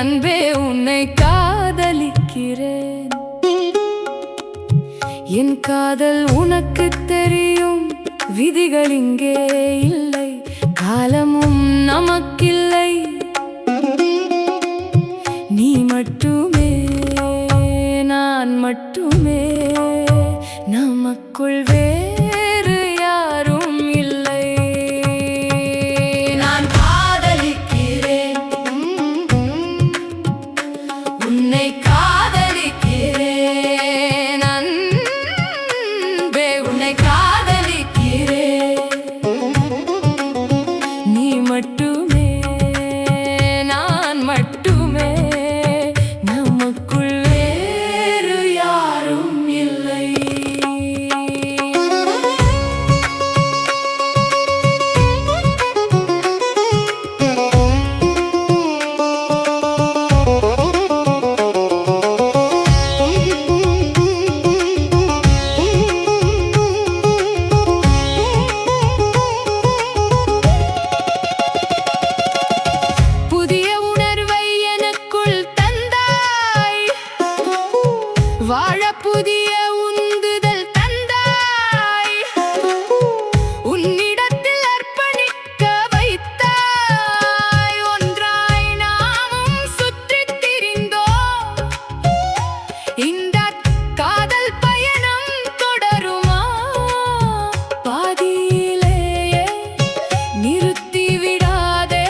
அன்பே உன்னை காதலிக்கிறேன். என் காதல் உனக்கு தெரியும், விதிகள் இங்கே இல்லை, காலமும் நமக்கில்லை. நீ மட்டுமே நான் மட்டுமே, நமக்குள் வேறு யாரும் இல்லை. நான் காதலிக்கிறேன், உன்னை காதலிக்கிறேன். அன்பே உன்னை காதலிக்கிறேன். நீ மட்டுமே நான் மட்டுமே, நமக்குள் வேறு யாரும் இல்லை. வாழ புதிய உந்துதல் தந்தாய், உன்னிடத்தில் அர்ப்பணிக்க வைத்தாய். ஒன்றாய் நாமும் சுற்றித் திரிந்தோம், இந்த காதல் பயணம் தொடருமா? பாதியிலேயே நிறுத்தி விடாதே,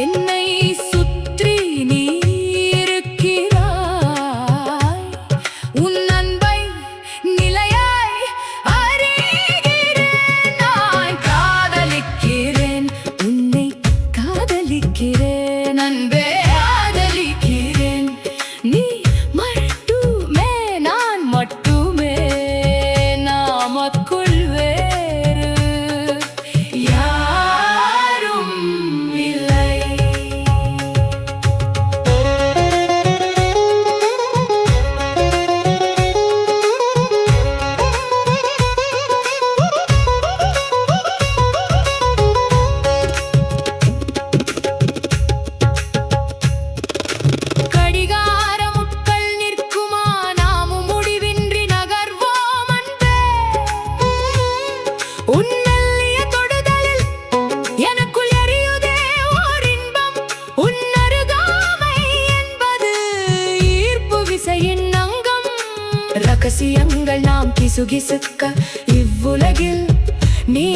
என்னை சுற்றி நீ அன்பே காதலிக்கிறேன். நீ மட்டுமே நான் மட்டுமே, நமக்குள் வேறு யாரும் இல்லை. உன்னல்லிய தொடுதலில் எனக்குள் எரியுதே ஓர் இன்பம். உன் அருகாமை என்பது ஈர்ப்பு விசையின் அங்கம். ரகசியங்கள் நாம் கிசுகிசுக்க இவ்வுலகில் நீ